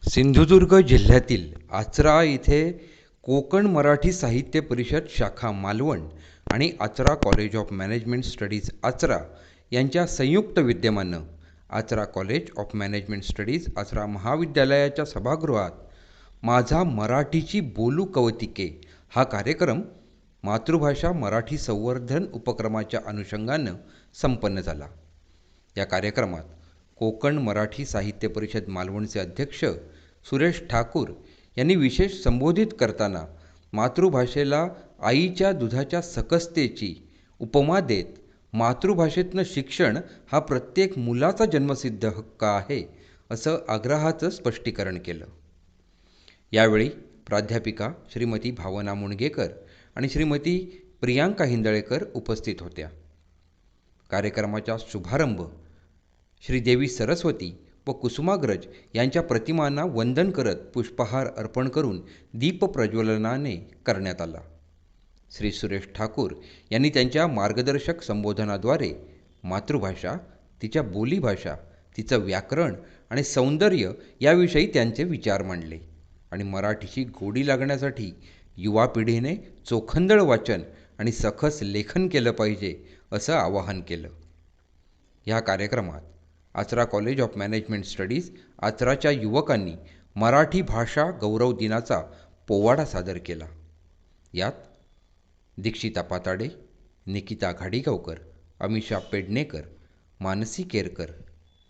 सिंधुदुर्ग जिल्ह्यातील आचरा येथे कोकण मराठी साहित्य परिषद शाखा मालवण आणि Achara college of management studies Achara यांच्या संयुक्त विद्यमानं Achara college of management studies Achara महाविद्यालयाच्या सभागृहात माझा मराठीची बोलू कवतिके हा कार्यक्रम मातृभाषा मराठी संवर्धन उपक्रमाच्या अनुषंगानं संपन्न झाला। या कार्यक्रमात कोकण मराठी साहित्य परिषद मालवणचे अध्यक्ष सुरेश ठाकूर यांनी विशेष संबोधित करताना मातृभाषेला आईच्या दुधाच्या सकसतेची उपमा देत मातृभाषेतनं शिक्षण हा प्रत्येक मुलाचा जन्मसिद्ध हक्क आहे असं आग्रहाचं स्पष्टीकरण केलं। यावेळी प्राध्यापिका श्रीमती भावना मुणगेकर आणि श्रीमती प्रियांका हिंदळेकर उपस्थित होत्या। कार्यक्रमाचा शुभारंभ श्रीदेवी सरस्वती व कुसुमाग्रज यांच्या प्रतिमांना वंदन करत पुष्पहार अर्पण करून दीप प्रज्वलनाने करण्यात आला। श्री सुरेश ठाकूर यांनी त्यांच्या मार्गदर्शक संबोधनाद्वारे मातृभाषा, तिच्या बोलीभाषा, तिचं व्याकरण आणि सौंदर्य याविषयी त्यांचे विचार मांडले आणि मराठीची गोडी लागण्यासाठी युवा पिढीने चोखंदळ वाचन आणि सखस लेखन केलं पाहिजे असं आवाहन केलं। या कार्यक्रमात Achara college of management studies आचराच्या युवकांनी मराठी भाषा गौरव दिनाचा पोवाडा सादर केला। यात दीक्षिता पाताडे, निकिता घाडीगावकर, अमिषा पेडणेकर, मानसी केरकर,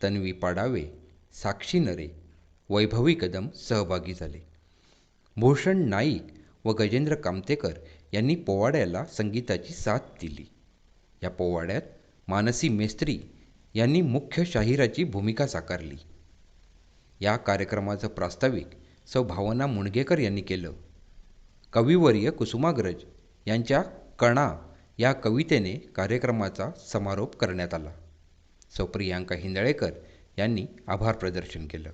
तन्वी पाडावे, साक्षी नरे, वैभवी कदम सहभागी झाले। भूषण नाईक व गजेंद्र कामतेकर यांनी पोवाड्याला संगीताची साथ दिली। या पोवाड्यात मानसी मेस्त्री यांनी मुख्य शाहिराची भूमिका साकारली। या कार्यक्रमाचं प्रास्ताविक सौ भावना मुणगेकर यांनी केलं। कविवर्य कुसुमाग्रज यांच्या कणा या कवितेने कार्यक्रमाचा समारोप करण्यात आला। सौ प्रियांका हिंदळेकर यांनी आभार प्रदर्शन केलं।